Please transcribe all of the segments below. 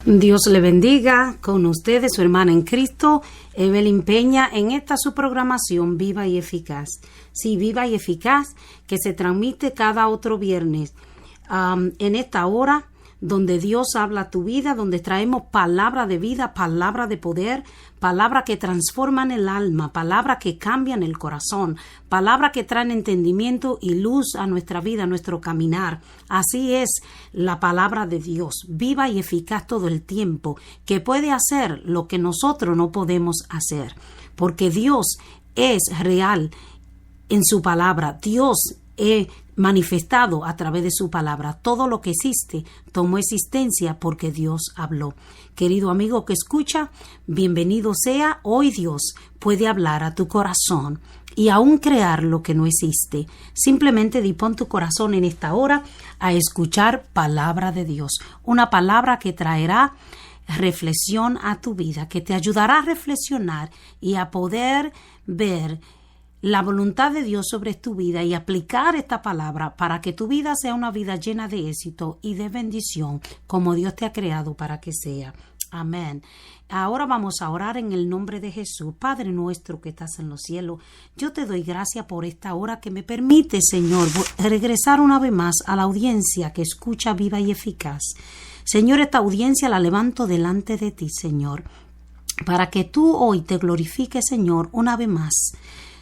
Dios le bendiga, con ustedes su hermana en Cristo, Evelyn Peña, en esta su programación Viva y Eficaz. Sí, Viva y Eficaz, que se transmite cada otro viernes en esta hora, donde Dios habla a tu vida, donde traemos palabra de vida, palabra de poder, palabra que transforman el alma, palabra que cambian el corazón, palabra que traen entendimiento y luz a nuestra vida, a nuestro caminar. Así es la palabra de Dios, viva y eficaz todo el tiempo, que puede hacer lo que nosotros no podemos hacer, porque Dios es real en su palabra. Dios es manifestado a través de su palabra. Todo lo que existe tomó existencia porque Dios habló. Querido amigo que escucha, bienvenido sea. Hoy Dios puede hablar a tu corazón y aún crear lo que no existe. Simplemente dispón tu corazón en esta hora a escuchar palabra de Dios. Una palabra que traerá reflexión a tu vida, que te ayudará a reflexionar y a poder ver la voluntad de Dios sobre tu vida y aplicar esta palabra para que tu vida sea una vida llena de éxito y de bendición como Dios te ha creado para que sea. Amén. Ahora vamos a orar en el nombre de Jesús. Padre nuestro que estás en los cielos, yo te doy gracias por esta hora que me permite, Señor, regresar una vez más a la audiencia que escucha Viva y Eficaz. Señor, esta audiencia la levanto delante de ti, Señor, para que tú hoy te glorifiques, Señor, una vez más.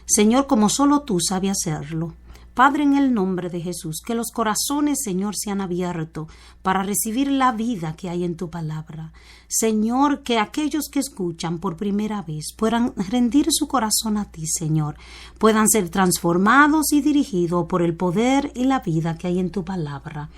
Señor, como solo tú sabes hacerlo. Padre, en el nombre de Jesús, que los corazones, Señor, sean abiertos para recibir la vida que hay en tu palabra. Señor, que aquellos que escuchan por primera vez puedan rendir su corazón a ti, Señor. Puedan ser transformados y dirigidos por el poder y la vida que hay en tu palabra.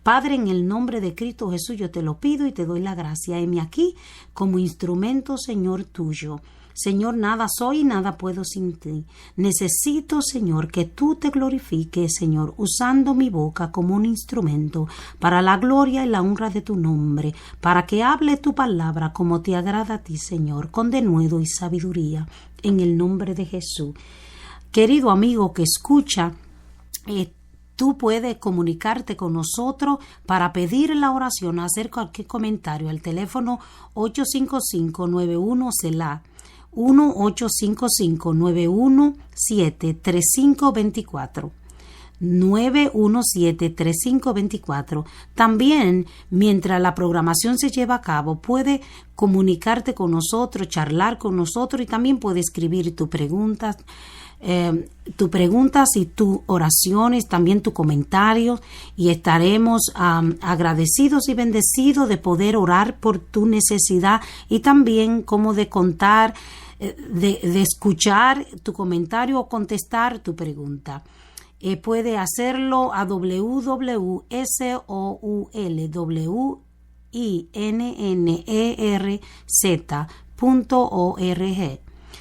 Padre, en el nombre de Cristo Jesús, yo te lo pido y te doy la gracia. Heme aquí como instrumento, Señor, tuyo. Señor, nada soy y nada puedo sin ti. Necesito, Señor, que tú te glorifiques, Señor, usando mi boca como un instrumento para la gloria y la honra de tu nombre, para que hable tu palabra como te agrada a ti, Señor, con denuedo y sabiduría, en el nombre de Jesús. Querido amigo que escucha, tú puedes comunicarte con nosotros para pedir la oración, hacer cualquier comentario al teléfono 855-91-CELA. 1-855-917-3524. 917-3524. También, mientras la programación se lleva a cabo, puede comunicarte con nosotros, charlar con nosotros y también puede escribir tus preguntas y tus oraciones, también tus comentarios, y estaremos agradecidos y bendecidos de poder orar por tu necesidad y también como de contar, de escuchar tu comentario o contestar tu pregunta. Puede hacerlo a www.solwinnerz.org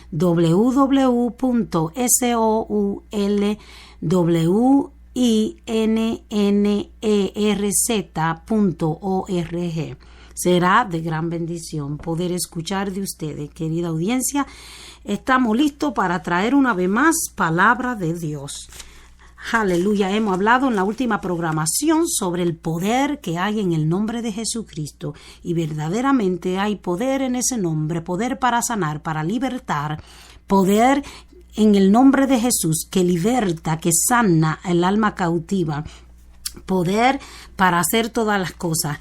www.solwinnerz.org. Será de gran bendición poder escuchar de ustedes, querida audiencia. Estamos listos para traer una vez más palabra de Dios. Aleluya. Hemos hablado en la última programación sobre el poder que hay en el nombre de Jesucristo, y verdaderamente hay poder en ese nombre, poder para sanar, para libertar, poder en el nombre de Jesús que liberta, que sana el alma cautiva, poder para hacer todas las cosas.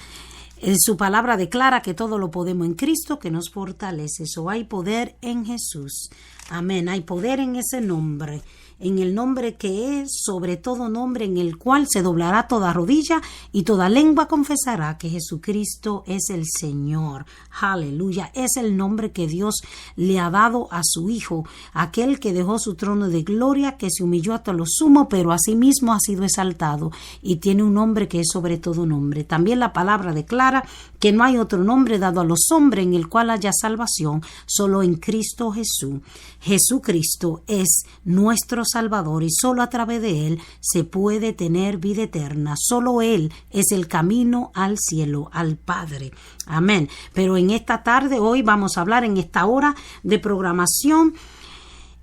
Su palabra declara que todo lo podemos en Cristo que nos fortalece. Eso hay poder en Jesús. Amén. Hay poder en ese nombre, en el nombre que es sobre todo nombre, en el cual se doblará toda rodilla y toda lengua confesará que Jesucristo es el Señor. Aleluya. Es el nombre que Dios le ha dado a su Hijo, aquel que dejó su trono de gloria, que se humilló hasta lo sumo, pero asimismo ha sido exaltado y tiene un nombre que es sobre todo nombre. También la palabra declara que no hay otro nombre dado a los hombres en el cual haya salvación, solo en Cristo Jesús. Jesucristo es nuestro Salvador y solo a través de Él se puede tener vida eterna. Solo Él es el camino al cielo, al Padre. Amén. Pero en esta tarde, hoy vamos a hablar en esta hora de programación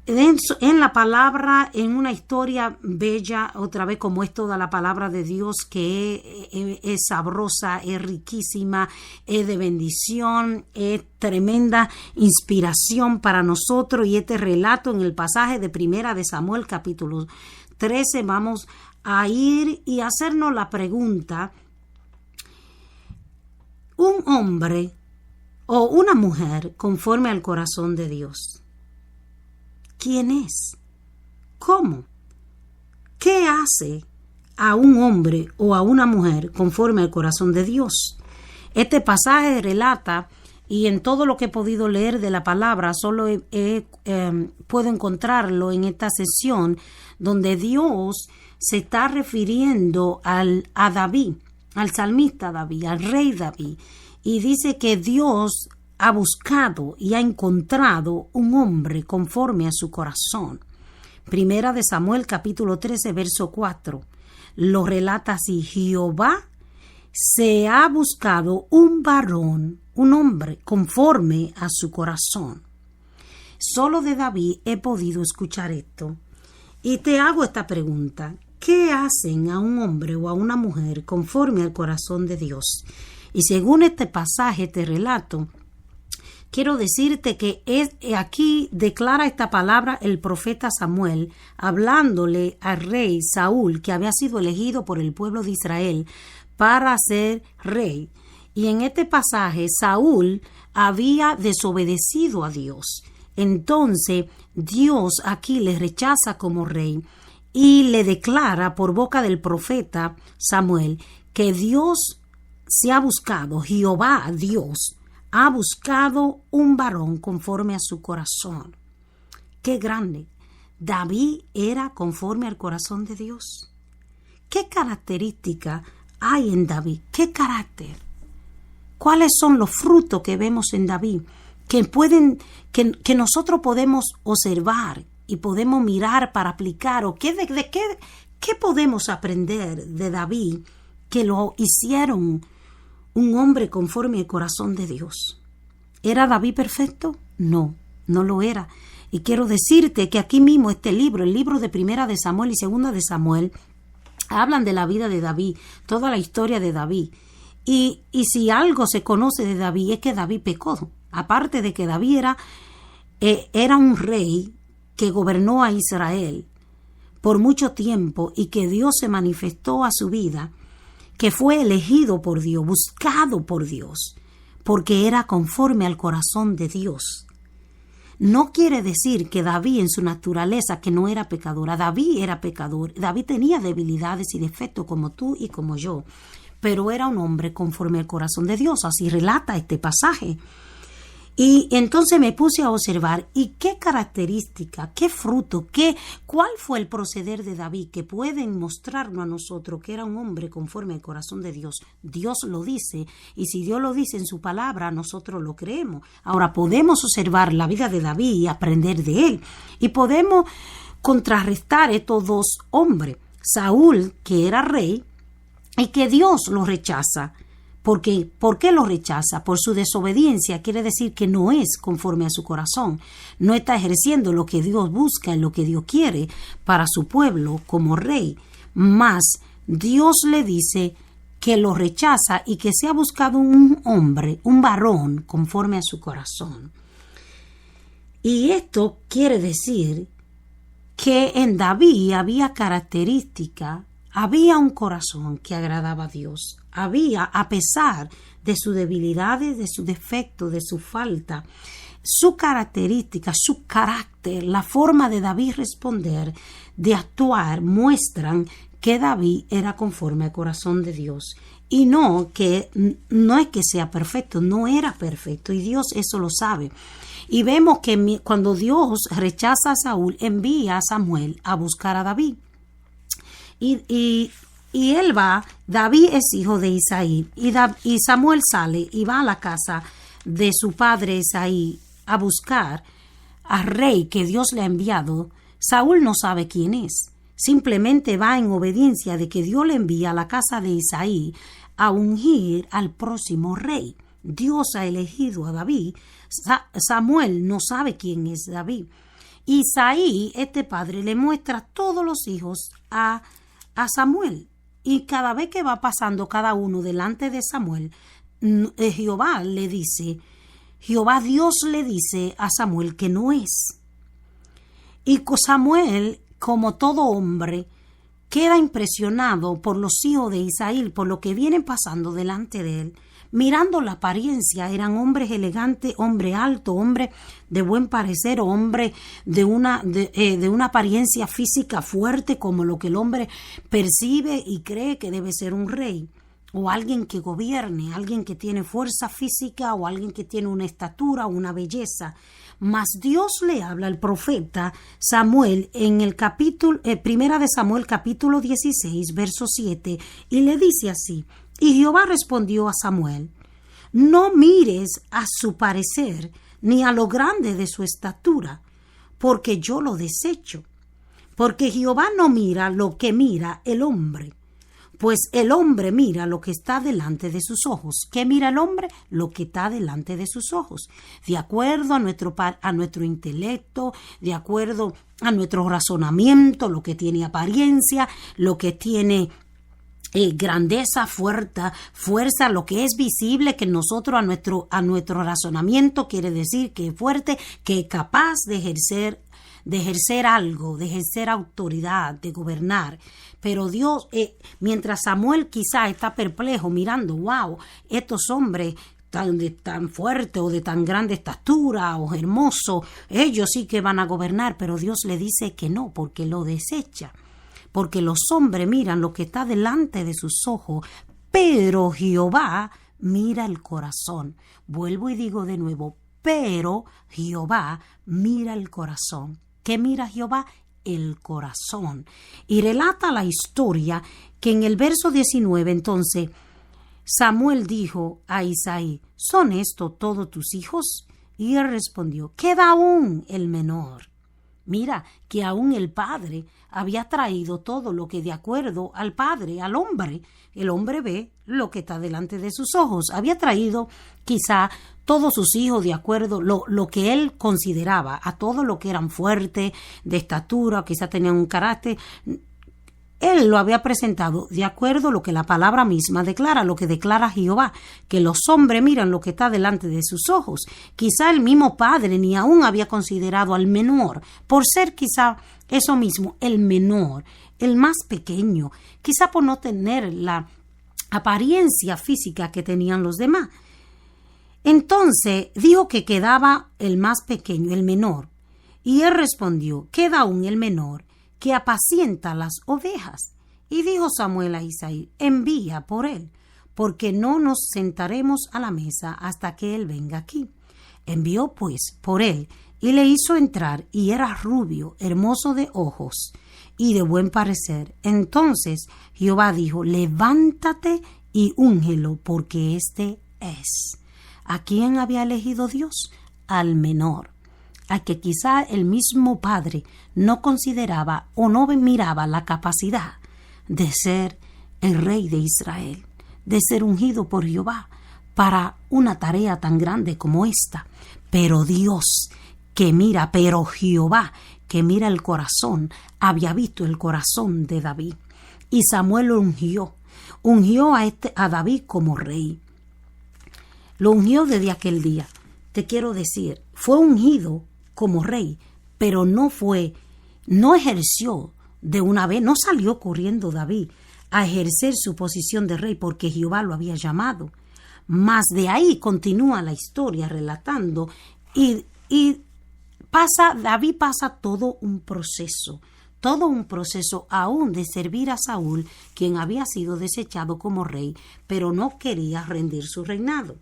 en la palabra, en una historia bella, otra vez como es toda la palabra de Dios, que es sabrosa, es riquísima, es de bendición, es tremenda inspiración para nosotros. Y este relato en el pasaje de Primera de Samuel capítulo 13, vamos a ir y hacernos la pregunta: un hombre o una mujer conforme al corazón de Dios, ¿quién es? ¿Cómo? ¿Qué hace a un hombre o a una mujer conforme al corazón de Dios? Este pasaje relata, y en todo lo que he podido leer de la palabra, solo puedo encontrarlo en esta sesión, donde Dios se está refiriendo a David, al salmista David, al rey David, y dice que Dios ha buscado y ha encontrado un hombre conforme a su corazón. Primera de Samuel capítulo 13 verso 4 lo relata así: Jehová se ha buscado un varón, un hombre conforme a su corazón. Solo de David he podido escuchar esto. Y te hago esta pregunta: ¿qué hacen a un hombre o a una mujer conforme al corazón de Dios? Y según este pasaje, este relato, quiero decirte que aquí declara esta palabra el profeta Samuel, hablándole al rey Saúl, que había sido elegido por el pueblo de Israel para ser rey. Y en este pasaje Saúl había desobedecido a Dios. Entonces Dios aquí le rechaza como rey y le declara por boca del profeta Samuel que Dios se ha buscado, Jehová Dios ha buscado un varón conforme a su corazón. ¡Qué grande! David era conforme al corazón de Dios. ¿Qué característica hay en David? ¿Qué carácter? ¿Cuáles son los frutos que vemos en David que nosotros podemos observar y podemos mirar para aplicar? ¿O qué podemos aprender de David que lo hicieron un hombre conforme al corazón de Dios? ¿Era David perfecto? No, no lo era. Y quiero decirte que aquí mismo este libro, el libro de Primera de Samuel y Segunda de Samuel, hablan de la vida de David, toda la historia de David. Y si algo se conoce de David es que David pecó. Aparte de que David era un rey que gobernó a Israel por mucho tiempo y que Dios se manifestó a su vida, que fue elegido por Dios, buscado por Dios, porque era conforme al corazón de Dios. No quiere decir que David en su naturaleza, que no era pecadora. David era pecador. David tenía debilidades y defectos como tú y como yo, pero era un hombre conforme al corazón de Dios. Así relata este pasaje. Y entonces me puse a observar, ¿y qué característica, qué fruto, cuál fue el proceder de David que pueden mostrarnos a nosotros que era un hombre conforme al corazón de Dios? Dios lo dice, y si Dios lo dice en su palabra, nosotros lo creemos. Ahora podemos observar la vida de David y aprender de él, y podemos contrarrestar estos dos hombres. Saúl, que era rey, y que Dios lo rechaza. ¿Por qué lo rechaza? Por su desobediencia. Quiere decir que no es conforme a su corazón. No está ejerciendo lo que Dios busca y lo que Dios quiere para su pueblo como rey. Mas Dios le dice que lo rechaza y que se ha buscado un hombre, un varón conforme a su corazón. Y esto quiere decir que en David había característica, había un corazón que agradaba a Dios. Había, a pesar de sus debilidades, de sus defectos, de su falta, su característica, su carácter, la forma de David responder, de actuar, muestran que David era conforme al corazón de Dios. Y no es que sea perfecto, no era perfecto, y Dios eso lo sabe. Y vemos que cuando Dios rechaza a Saúl, envía a Samuel a buscar a David. Y él va, David es hijo de Isaí, y Samuel sale y va a la casa de su padre Isaí a buscar al rey que Dios le ha enviado. Saúl no sabe quién es, simplemente va en obediencia de que Dios le envía a la casa de Isaí a ungir al próximo rey. Dios ha elegido a David. Samuel no sabe quién es David. Isaí, este padre, le muestra todos los hijos a Samuel. Y cada vez que va pasando cada uno delante de Samuel, Jehová Dios le dice a Samuel que no es. Y Samuel, como todo hombre, queda impresionado por los hijos de Isaí, por lo que vienen pasando delante de él. Mirando la apariencia, eran hombres elegantes, hombre alto, hombre de buen parecer, hombre de una apariencia física fuerte, como lo que el hombre percibe y cree que debe ser un rey, o alguien que gobierne, alguien que tiene fuerza física, o alguien que tiene una estatura, una belleza. Mas Dios le habla al profeta Samuel en el capítulo, primera de Samuel, capítulo 16, verso 7, y le dice así: y Jehová respondió a Samuel: no mires a su parecer, ni a lo grande de su estatura, porque yo lo desecho. Porque Jehová no mira lo que mira el hombre, pues el hombre mira lo que está delante de sus ojos. ¿Qué mira el hombre? Lo que está delante de sus ojos. De acuerdo a nuestro intelecto, de acuerdo a nuestro razonamiento, lo que tiene apariencia, lo que tiene grandeza, fuerza, lo que es visible, que nosotros a nuestro razonamiento quiere decir que es fuerte, que es capaz de ejercer algo, de ejercer autoridad, de gobernar. Pero Dios, mientras Samuel quizá está perplejo mirando, wow, estos hombres tan fuertes o de tan grande estatura o hermosos, ellos sí que van a gobernar, pero Dios le dice que no, porque lo desecha. Porque los hombres miran lo que está delante de sus ojos, pero Jehová mira el corazón. Vuelvo y digo de nuevo, pero Jehová mira el corazón. ¿Qué mira Jehová? El corazón. Y relata la historia que en el verso 19, entonces, Samuel dijo a Isaí: ¿son estos todos tus hijos? Y él respondió: queda aún el menor. Mira que aún el padre había traído todo lo que de acuerdo al padre, al hombre, el hombre ve lo que está delante de sus ojos. Había traído quizá todos sus hijos de acuerdo lo que él consideraba, a todos los que eran fuertes, de estatura, quizá tenían un carácter. Él lo había presentado de acuerdo a lo que la palabra misma declara, lo que declara Jehová, que los hombres miran lo que está delante de sus ojos. Quizá el mismo padre ni aún había considerado al menor, por ser quizá eso mismo, el menor, el más pequeño, quizá por no tener la apariencia física que tenían los demás. Entonces dijo que quedaba el más pequeño, el menor, y él respondió: queda aún el menor, que apacienta las ovejas. Y dijo Samuel a Isaí: envía por él, porque no nos sentaremos a la mesa hasta que él venga aquí. Envió pues por él, y le hizo entrar, y era rubio, hermoso de ojos, y de buen parecer. Entonces Jehová dijo: levántate y úngelo, porque este es. ¿A quién había elegido Dios? Al menor, a que quizá el mismo padre no consideraba o no miraba la capacidad de ser el rey de Israel, de ser ungido por Jehová para una tarea tan grande como esta. Pero Dios pero Jehová que mira el corazón, había visto el corazón de David. Y Samuel lo ungió a David como rey. Lo ungió desde aquel día. Te quiero decir, fue ungido como rey, pero no ejerció de una vez, no salió corriendo David a ejercer su posición de rey porque Jehová lo había llamado. Mas de ahí continúa la historia relatando y David pasa todo un proceso aún de servir a Saúl, quien había sido desechado como rey, pero no quería rendir su reinado.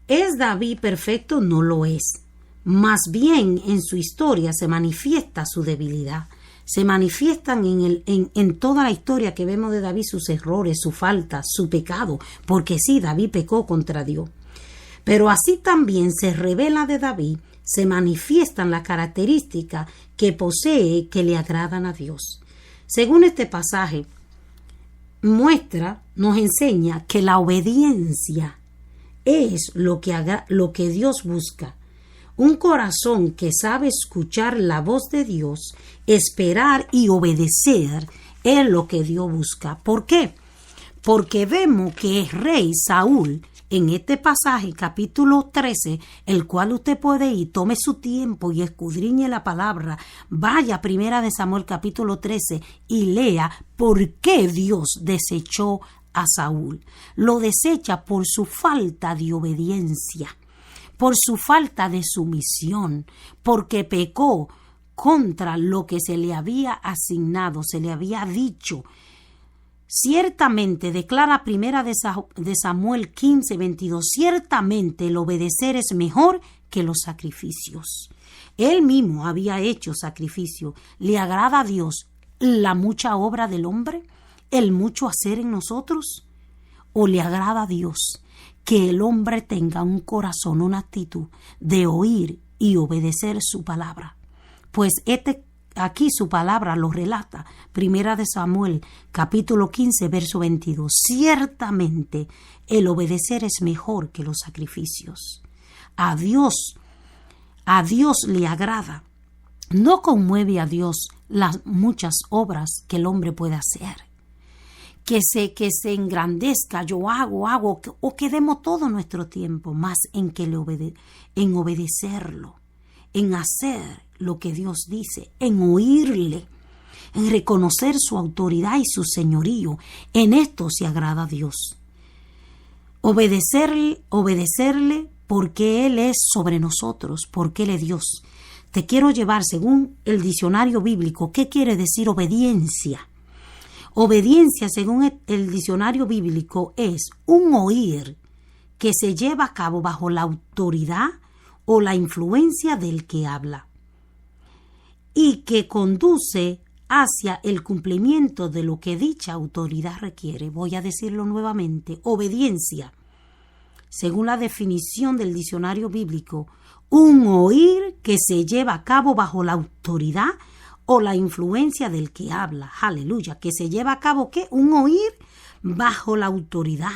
¿Es David perfecto? No lo es. Más bien en su historia se manifiesta su debilidad. Se manifiestan en toda la historia que vemos de David sus errores, su falta, su pecado, porque sí, David pecó contra Dios. Pero así también se revela de David, se manifiestan las características que posee que le agradan a Dios. Según este pasaje, nos enseña que la obediencia es lo que Dios busca. Un corazón que sabe escuchar la voz de Dios, esperar y obedecer es lo que Dios busca. ¿Por qué? Porque vemos que el rey Saúl, en este pasaje, capítulo 13, el cual usted puede ir, tome su tiempo y escudriñe la palabra, vaya a 1 Samuel capítulo 13 y lea por qué Dios desechó a Saúl. Lo desecha por su falta de obediencia, por su falta de sumisión, porque pecó contra lo que se le había asignado, se le había dicho. Ciertamente, declara 1 de Samuel 15, 22, ciertamente el obedecer es mejor que los sacrificios. Él mismo había hecho sacrificio. ¿Le agrada a Dios la mucha obra del hombre? ¿El mucho hacer en nosotros? ¿O le agrada a Dios que el hombre tenga un corazón, una actitud de oír y obedecer su palabra? Pues aquí su palabra lo relata, 1 de Samuel, capítulo 15, verso 22. Ciertamente el obedecer es mejor que los sacrificios. A Dios le agrada. No conmueve a Dios las muchas obras que el hombre puede hacer. Que se engrandezca, yo hago, o que demos todo nuestro tiempo más en obedecerlo, en hacer lo que Dios dice, en oírle, en reconocer su autoridad y su señorío. En esto se agrada a Dios. Obedecerle porque Él es sobre nosotros, porque Él es Dios. Te quiero llevar, según el diccionario bíblico, ¿qué quiere decir obediencia? Obediencia, según el diccionario bíblico, es un oír que se lleva a cabo bajo la autoridad o la influencia del que habla y que conduce hacia el cumplimiento de lo que dicha autoridad requiere. Voy a decirlo nuevamente. Obediencia, según la definición del diccionario bíblico, un oír que se lleva a cabo bajo la autoridad o la influencia del que habla. Aleluya. Que se lleva a cabo, ¿qué? Un oír bajo la autoridad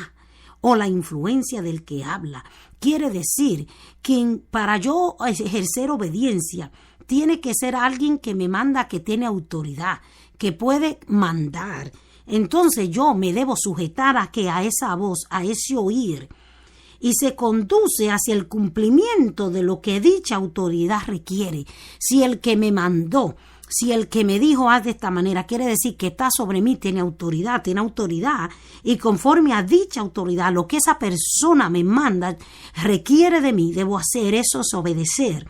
o la influencia del que habla. Quiere decir que para yo ejercer obediencia, tiene que ser alguien que me manda, que tiene autoridad, que puede mandar. Entonces yo me debo sujetar a esa voz, a ese oír, y se conduce hacia el cumplimiento de lo que dicha autoridad requiere. Si el que me mandó, si el que me dijo haz de esta manera, quiere decir que está sobre mí, tiene autoridad, y conforme a dicha autoridad, lo que esa persona me manda requiere de mí, debo hacer, eso es obedecer.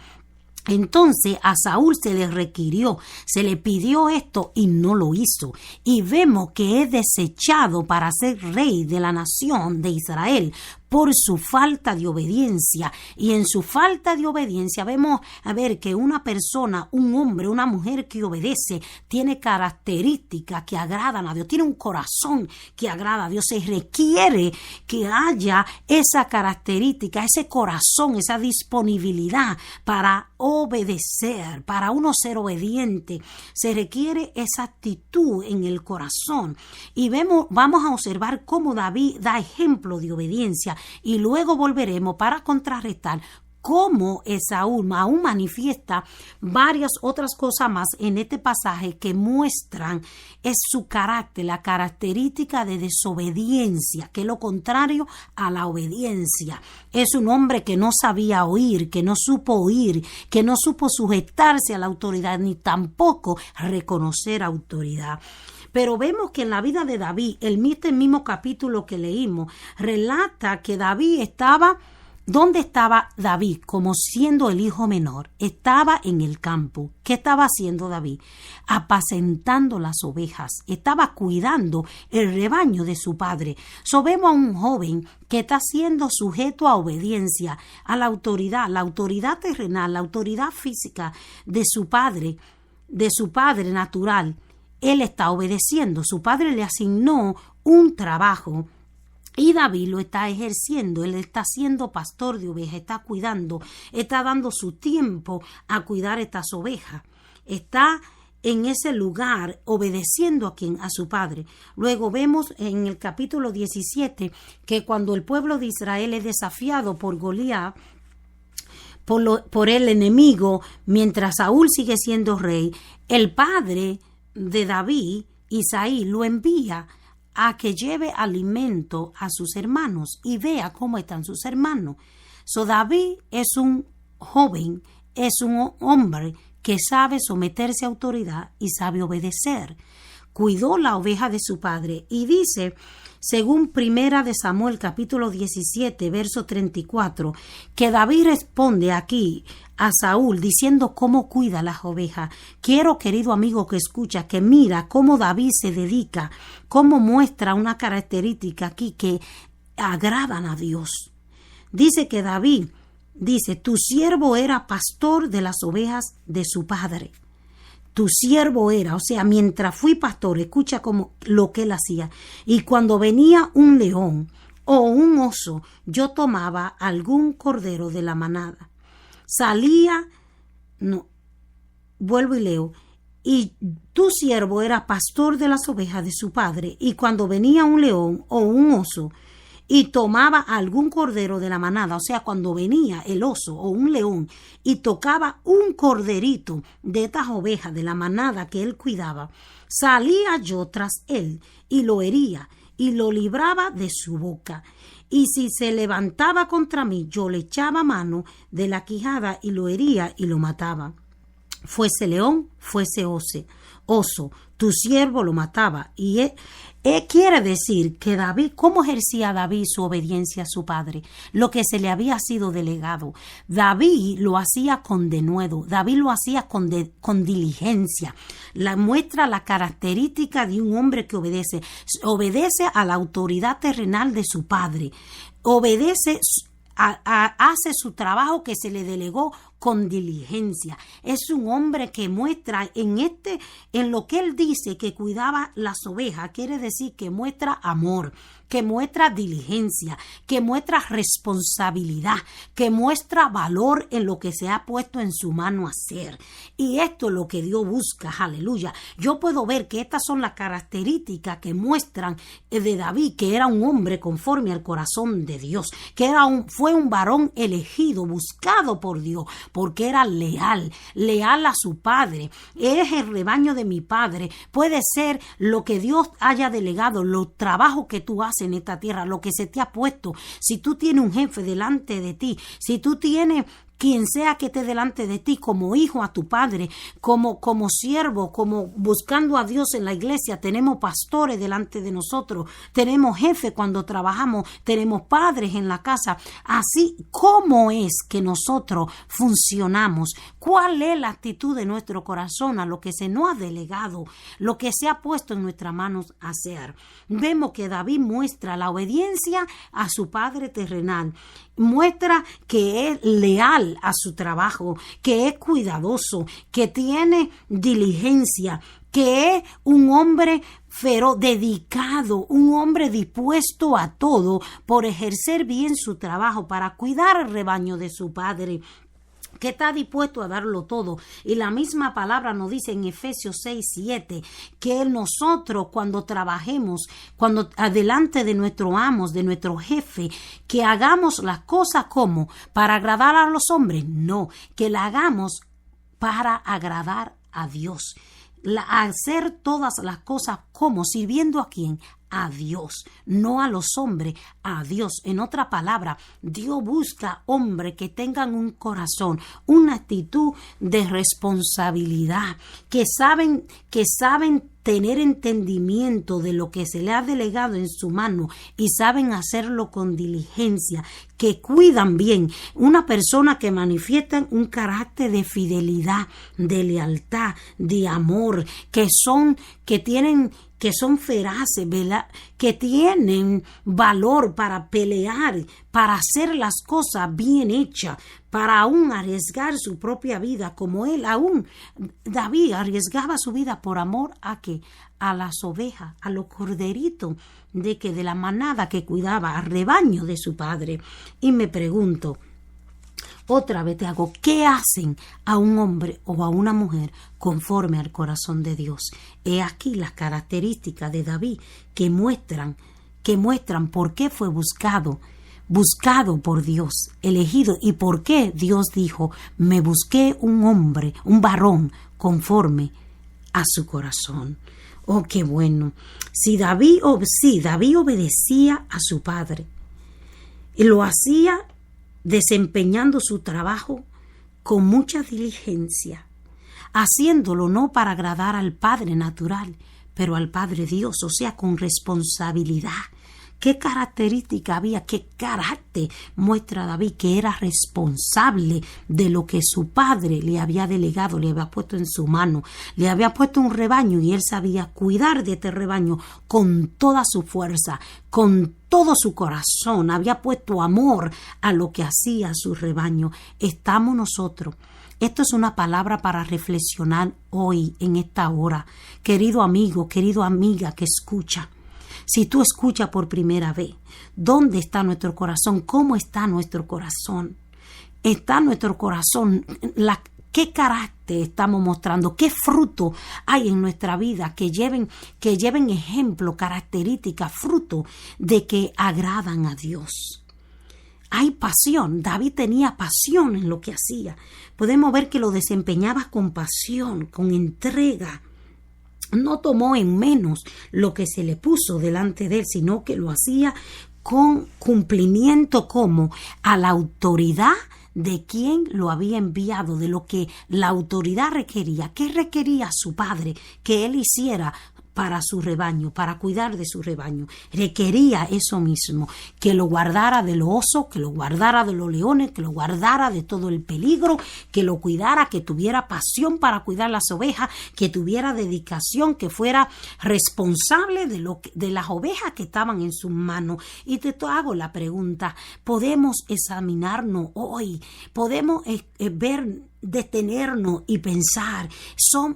Entonces a Saúl se le requirió, se le pidió esto y no lo hizo. Y vemos que es desechado para ser rey de la nación de Israel por su falta de obediencia. Y en su falta de obediencia vemos que una persona, un hombre, una mujer que obedece tiene características que agradan a Dios, tiene un corazón que agrada a Dios. Se requiere que haya esa característica, ese corazón, esa disponibilidad para obedecer, para uno ser obediente. Se requiere esa actitud en el corazón. Y vamos a observar cómo David da ejemplo de obediencia. Y luego volveremos para contrarrestar cómo Esaú aún manifiesta varias otras cosas más en este pasaje que muestran es su carácter, la característica de desobediencia, que es lo contrario a la obediencia. Es un hombre que no sabía oír, que no supo oír, que no supo sujetarse a la autoridad, ni tampoco reconocer autoridad. Pero vemos que en la vida de David, el mismo capítulo que leímos, relata que David estaba, ¿dónde estaba David? Como siendo el hijo menor, estaba en el campo. ¿Qué estaba haciendo David? Apacentando las ovejas, estaba cuidando el rebaño de su padre. Vemos a un joven que está siendo sujeto a obediencia, a la autoridad terrenal, la autoridad física de su padre natural. Él está obedeciendo, su padre le asignó un trabajo y David lo está ejerciendo. Él está siendo pastor de ovejas, está cuidando, está dando su tiempo a cuidar estas ovejas. Está en ese lugar obedeciendo a su padre. Luego vemos en el capítulo 17 que cuando el pueblo de Israel es desafiado por Goliat, por el enemigo mientras Saúl sigue siendo rey, el padre de David, Isaí, lo envía a que lleve alimento a sus hermanos y vea cómo están sus hermanos. David es un joven, es un hombre que sabe someterse a autoridad y sabe obedecer. Cuidó la oveja de su padre y dice, según Primera de Samuel capítulo 17, verso 34, que David responde aquí a Saúl diciendo cómo cuida las ovejas. Quiero, querido amigo que escucha, que mira cómo David se dedica, cómo muestra una característica aquí que agradan a Dios. Dice que David, tu siervo era pastor de las ovejas de su padre. Tu siervo era, o sea, mientras fui pastor, escucha como lo que él hacía. Y cuando venía un león o un oso, yo tomaba algún cordero de la manada. Vuelvo y leo. Y tu siervo era pastor de las ovejas de su padre. Y cuando venía un león o un oso, y tomaba algún cordero de la manada, o sea, cuando venía el oso o un león y tocaba un corderito de estas ovejas de la manada que él cuidaba, salía yo tras él y lo hería y lo libraba de su boca. Y si se levantaba contra mí, yo le echaba mano de la quijada y lo hería y lo mataba. Fuese león, fuese oso, tu siervo lo mataba. Y quiere decir que David, ¿cómo ejercía David su obediencia a su padre? Lo que se le había sido delegado. David lo hacía con denuedo, David lo hacía con diligencia. Muestra la característica de un hombre que obedece a la autoridad terrenal de su padre, hace su trabajo que se le delegó con diligencia. Es un hombre que muestra en lo que él dice que cuidaba las ovejas, quiere decir que muestra amor, que muestra diligencia, que muestra responsabilidad, que muestra valor en lo que se ha puesto en su mano hacer. Y esto es lo que Dios busca, aleluya. Yo puedo ver que estas son las características que muestran de David, que era un hombre conforme al corazón de Dios, que fue un varón elegido, buscado por Dios, porque era leal a su padre. Es el rebaño de mi padre. Puede ser lo que Dios haya delegado, los trabajos que tú haces en esta tierra, lo que se te ha puesto. Si tú tienes un jefe delante de ti, si tú tienes quien sea que esté delante de ti, como hijo a tu padre, como siervo, como buscando a Dios en la iglesia, tenemos pastores delante de nosotros, tenemos jefes cuando trabajamos, tenemos padres en la casa. Así, ¿cómo es que nosotros funcionamos? ¿Cuál es la actitud de nuestro corazón a lo que se nos ha delegado, lo que se ha puesto en nuestras manos a hacer? Vemos que David muestra la obediencia a su padre terrenal, muestra que es leal a su trabajo, que es cuidadoso, que tiene diligencia, que es un hombre feroz, dedicado, un hombre dispuesto a todo por ejercer bien su trabajo, para cuidar el rebaño de su padre, que está dispuesto a darlo todo. Y la misma palabra nos dice en Efesios 6:7 que nosotros cuando trabajemos, cuando adelante de nuestro amo, de nuestro jefe, que hagamos las cosas como para agradar a los hombres, no, que la hagamos para agradar a Dios. Hacer todas las cosas como, sirviendo a quién, a Dios, no a los hombres, a Dios. En otra palabra, Dios busca hombres que tengan un corazón, una actitud de responsabilidad, que saben tener entendimiento de lo que se le ha delegado en su mano y saben hacerlo con diligencia, que cuidan bien. Una persona que manifiesta un carácter de fidelidad, de lealtad, de amor, que son feraces, ¿verdad? Que tienen valor para pelear, para hacer las cosas bien hechas, para aún arriesgar su propia vida, como David arriesgaba su vida por amor a las ovejas, a los corderitos de la manada que cuidaba, al rebaño de su padre. Y me pregunto, otra vez te hago, ¿qué hacen a un hombre o a una mujer conforme al corazón de Dios? He aquí las características de David que muestran por qué fue buscado buscado por Dios, elegido. ¿Y por qué Dios dijo, me busqué un hombre, un varón conforme a su corazón? Oh, qué bueno. Si David obedecía a su padre y lo hacía desempeñando su trabajo con mucha diligencia, haciéndolo no para agradar al Padre natural, pero al Padre Dios, o sea, con responsabilidad. ¿Qué característica había? ¿Qué carácter muestra David? Que era responsable de lo que su padre le había delegado, le había puesto en su mano. Le había puesto un rebaño y él sabía cuidar de este rebaño con toda su fuerza, con todo su corazón. Había puesto amor a lo que hacía su rebaño. Estamos nosotros. Esto es una palabra para reflexionar hoy, en esta hora. Querido amigo, querido amiga que escucha. Si tú escuchas por primera vez, ¿dónde está nuestro corazón? ¿Cómo está nuestro corazón? ¿Está nuestro corazón? ¿Qué carácter estamos mostrando? ¿Qué fruto hay en nuestra vida que lleven ejemplo, características, fruto de que agradan a Dios? Hay pasión. David tenía pasión en lo que hacía. Podemos ver que lo desempeñaba con pasión, con entrega. No tomó en menos lo que se le puso delante de él, sino que lo hacía con cumplimiento como a la autoridad de quien lo había enviado, de lo que la autoridad requería. ¿Qué requería su padre que él hiciera para su rebaño, para cuidar de su rebaño? Requería eso mismo, que lo guardara de los osos, que lo guardara de los leones, que lo guardara de todo el peligro, que lo cuidara, que tuviera pasión para cuidar las ovejas, que tuviera dedicación, que fuera responsable de las ovejas que estaban en sus manos. Y te hago la pregunta, ¿podemos examinarnos hoy? ¿Podemos detenernos y pensar,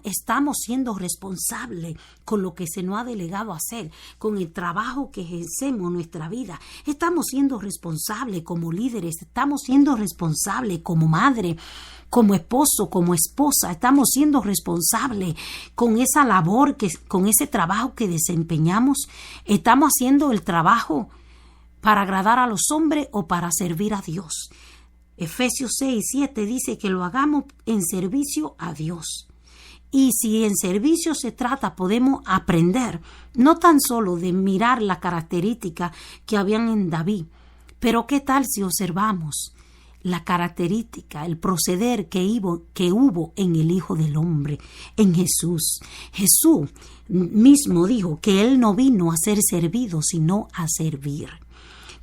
estamos siendo responsables con lo que se nos ha delegado hacer, con el trabajo que ejercemos en nuestra vida? Estamos siendo responsables como líderes, estamos siendo responsables como madre, como esposo, como esposa, estamos siendo responsables con esa labor, con ese trabajo que desempeñamos. Estamos haciendo el trabajo para agradar a los hombres o para servir a Dios. Efesios 6:7 dice que lo hagamos en servicio a Dios. Y si en servicio se trata, podemos aprender no tan solo de mirar la característica que habían en David, pero qué tal si observamos la característica, el proceder que hubo en el Hijo del Hombre, en Jesús. Jesús mismo dijo que Él no vino a ser servido, sino a servir.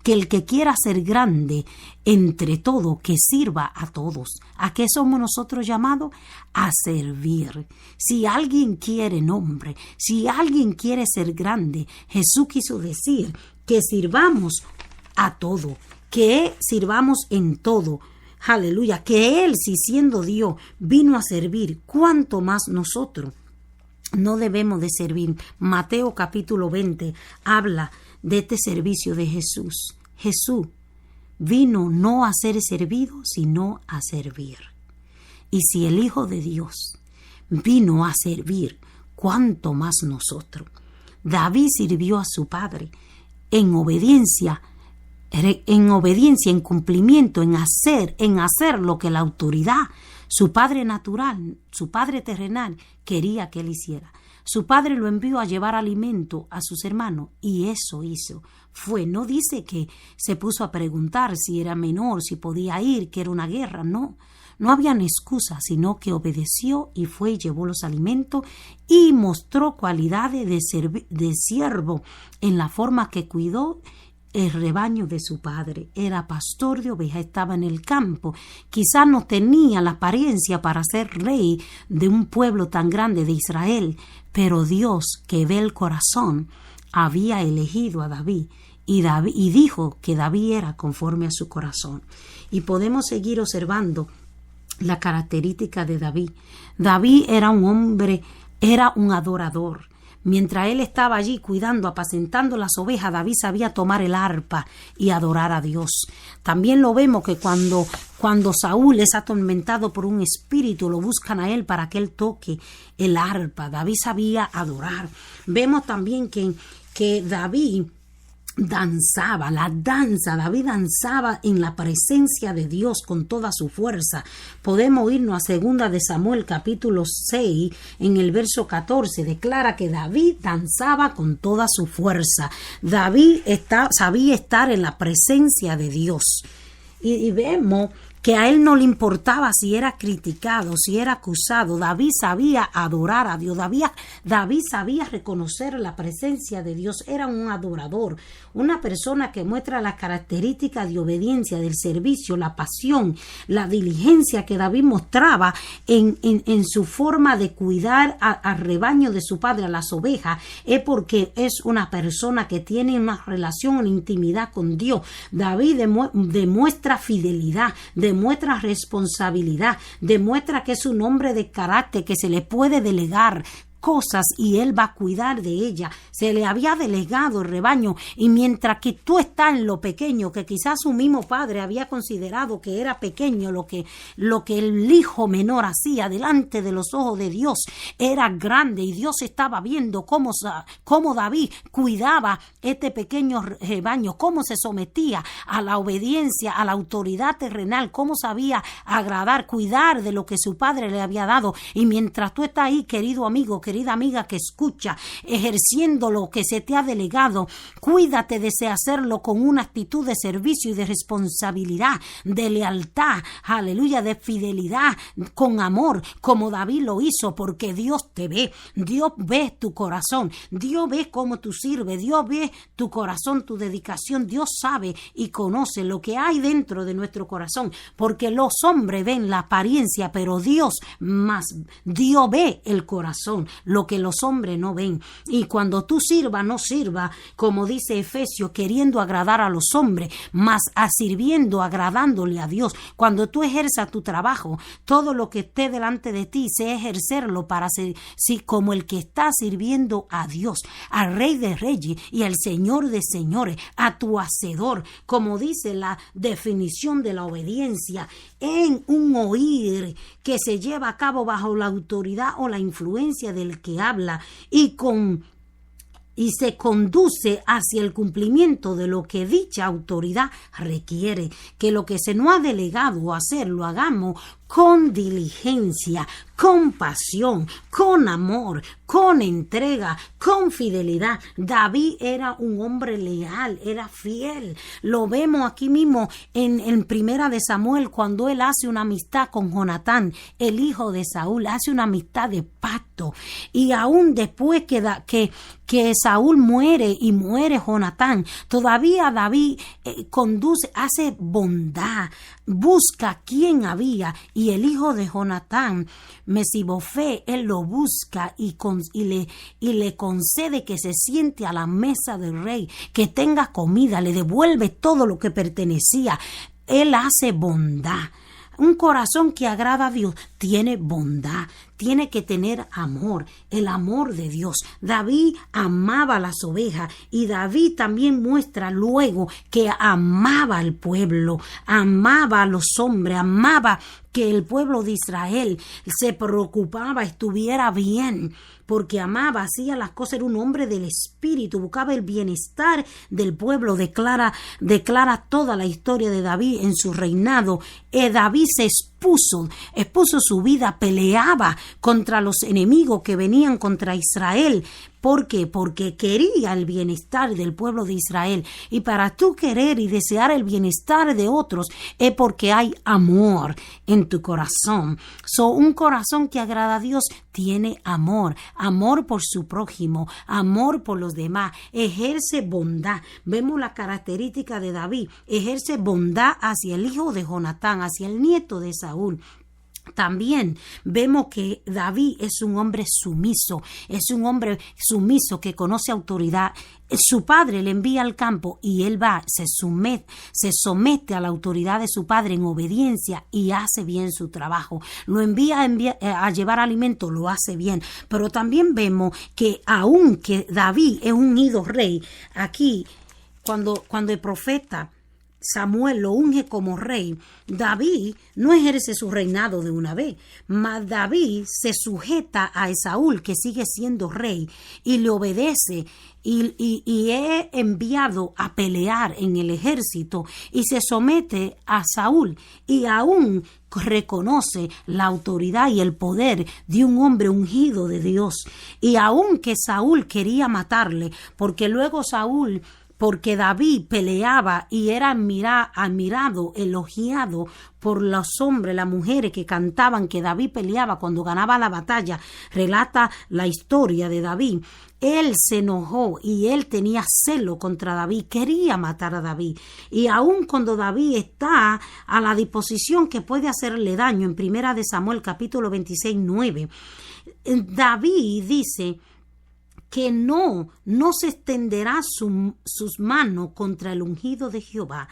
Que el que quiera ser grande entre todo, que sirva a todos. ¿A qué somos nosotros llamados? A servir. Si alguien quiere nombre, si alguien quiere ser grande, Jesús quiso decir que sirvamos a todo, que sirvamos en todo. Aleluya, que Él, si siendo Dios, vino a servir, ¿cuánto más nosotros no debemos de servir? Mateo capítulo 20 habla de este servicio de Jesús. Jesús vino no a ser servido, sino a servir. Y si el Hijo de Dios vino a servir, ¿cuánto más nosotros? David sirvió a su padre en obediencia, en cumplimiento, en hacer lo que la autoridad, su padre natural, su padre terrenal, quería que él hiciera. Su padre lo envió a llevar alimento a sus hermanos y eso hizo. No dice que se puso a preguntar si era menor, si podía ir, que era una guerra. No habían excusas, sino que obedeció y fue y llevó los alimentos y mostró cualidades de siervo en la forma que cuidó el rebaño de su padre. Era pastor de ovejas, estaba en el campo. Quizás no tenía la apariencia para ser rey de un pueblo tan grande de Israel, pero Dios, que ve el corazón, había elegido a David y dijo que David era conforme a su corazón. Y podemos seguir observando la característica de David. David era un hombre, era un adorador. Mientras él estaba allí cuidando, apacentando las ovejas, David sabía tomar el arpa y adorar a Dios. También lo vemos que cuando Saúl es atormentado por un espíritu, lo buscan a él para que él toque el arpa. David sabía adorar. Vemos también que David danzaba, la danza. David danzaba en la presencia de Dios con toda su fuerza. Podemos irnos a 2 de Samuel capítulo 6 en el verso 14. Declara que David danzaba con toda su fuerza. David sabía estar en la presencia de Dios. Y vemos que a él no le importaba si era criticado, si era acusado. David sabía adorar a Dios. David sabía reconocer la presencia de Dios. Era un adorador, una persona que muestra las características de obediencia, del servicio, la pasión, la diligencia que David mostraba en su forma de cuidar al rebaño de su padre, a las ovejas. Es porque es una persona que tiene una relación, una intimidad con Dios. David demuestra fidelidad, demuestra responsabilidad, demuestra que es un hombre de carácter, que se le puede delegar cosas y él va a cuidar de ella. Se le había delegado el rebaño, y mientras que tú estás en lo pequeño, que quizás su mismo padre había considerado que era pequeño, lo que el hijo menor hacía delante de los ojos de Dios era grande, y Dios estaba viendo cómo David cuidaba este pequeño rebaño, cómo se sometía a la obediencia, a la autoridad terrenal, cómo sabía agradar, cuidar de lo que su padre le había dado. Y mientras tú estás ahí, querido amigo, querida amiga que escucha, ejerciendo lo que se te ha delegado, cuídate de hacerlo con una actitud de servicio y de responsabilidad, de lealtad, aleluya, de fidelidad, con amor, como David lo hizo, porque Dios te ve. Dios ve tu corazón, Dios ve cómo tú sirves, Dios ve tu corazón, tu dedicación. Dios sabe y conoce lo que hay dentro de nuestro corazón, porque los hombres ven la apariencia, pero Dios ve el corazón, lo que los hombres no ven. Y cuando tú sirvas, no sirvas, como dice Efesios, queriendo agradar a los hombres, mas sirviendo, agradándole a Dios. Cuando tú ejerzas tu trabajo, todo lo que esté delante de ti, sé ejercerlo para ser, sí, como el que está sirviendo a Dios, al Rey de Reyes y al Señor de Señores, a tu Hacedor, como dice la definición de la obediencia, en un oír que se lleva a cabo bajo la autoridad o la influencia del que habla, y se conduce hacia el cumplimiento de lo que dicha autoridad requiere. Que lo que se nos ha delegado hacer, lo hagamos con diligencia, con pasión, con amor, con entrega, con fidelidad. David era un hombre leal, era fiel. Lo vemos aquí mismo en 1 de Samuel, cuando él hace una amistad con Jonatán, el hijo de Saúl, hace una amistad de pacto. Y aún después que Saúl muere y muere Jonatán, todavía David hace bondad, busca quién había, y el hijo de Jonatán, Mesibofé, él lo busca y le concede que se siente a la mesa del rey, que tenga comida, le devuelve todo lo que pertenecía. Él hace bondad. Un corazón que agrada a Dios tiene bondad, tiene que tener amor, el amor de Dios. David amaba las ovejas, y David también muestra luego que amaba al pueblo, amaba a los hombres, amaba que el pueblo de Israel se preocupaba, estuviera bien, porque amaba, hacía las cosas, era un hombre del espíritu, buscaba el bienestar del pueblo. Declara toda la historia de David en su reinado. David se expuso su vida, peleaba contra los enemigos que venían contra Israel. ¿Por qué? Porque quería el bienestar del pueblo de Israel. Y para tú querer y desear el bienestar de otros, es porque hay amor en tu corazón. Un corazón que agrada a Dios tiene amor por su prójimo, amor por los demás, ejerce bondad. Vemos la característica de David, ejerce bondad hacia el hijo de Jonatán, hacia el nieto de Saúl. También vemos que David es un hombre sumiso, que conoce autoridad. Su padre le envía al campo y él va, se somete a la autoridad de su padre en obediencia y hace bien su trabajo. Lo envía a llevar alimento, lo hace bien. Pero también vemos que aunque David es un ungido rey, aquí cuando el profeta Samuel lo unge como rey, David no ejerce su reinado de una vez, mas David se sujeta a Esaúl, que sigue siendo rey, y le obedece, y es enviado a pelear en el ejército y se somete a Saúl, y aún reconoce la autoridad y el poder de un hombre ungido de Dios. Y aun que Saúl quería matarle, porque David peleaba y era admirado, elogiado por los hombres, las mujeres que cantaban que David peleaba cuando ganaba la batalla. Relata la historia de David. Él se enojó y él tenía celo contra David, quería matar a David. Y aun cuando David está a la disposición que puede hacerle daño, en 1 de Samuel capítulo 26, 9, David dice que no se extenderá sus manos contra el ungido de Jehová.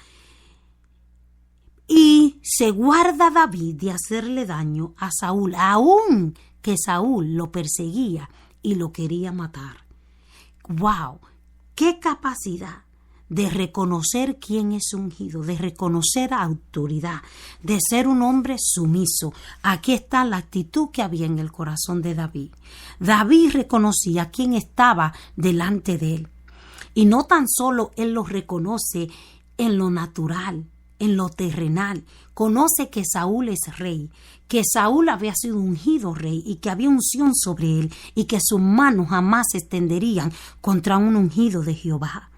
Y se guarda David de hacerle daño a Saúl, aun que Saúl lo perseguía y lo quería matar. ¡Wow! ¡Qué capacidad de reconocer quién es ungido, de reconocer autoridad, de ser un hombre sumiso! Aquí está la actitud que había en el corazón de David. David reconocía quién estaba delante de él. Y no tan solo él lo reconoce en lo natural, en lo terrenal. Conoce que Saúl es rey, que Saúl había sido ungido rey y que había unción sobre él y que sus manos jamás se extenderían contra un ungido de Jehová.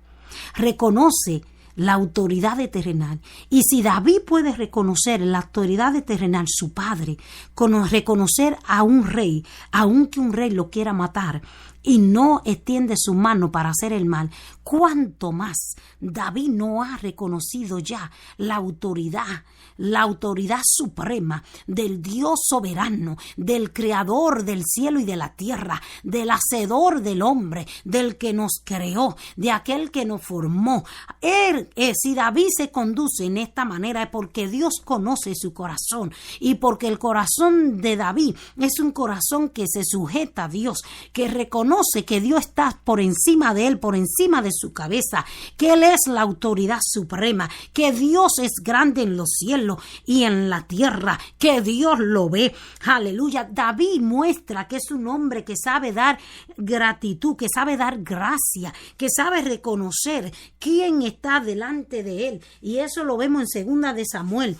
Reconoce la autoridad terrenal. Y si David puede reconocer la autoridad terrenal, su padre, reconocer a un rey, aunque un rey lo quiera matar y no extiende su mano para hacer el mal, ¿cuánto más David no ha reconocido ya la autoridad suprema del Dios soberano, del creador del cielo y de la tierra, del hacedor del hombre, del que nos creó, de aquel que nos formó? Si David se conduce en esta manera es porque Dios conoce su corazón y porque el corazón de David es un corazón que se sujeta a Dios, que reconoce que Dios está por encima de él, por encima de su cabeza, que él es la autoridad suprema, que Dios es grande en los cielos y en la tierra, que Dios lo ve. Aleluya. David muestra que es un hombre que sabe dar gratitud, que sabe dar gracia, que sabe reconocer quién está delante de él. Y eso lo vemos en 2 de Samuel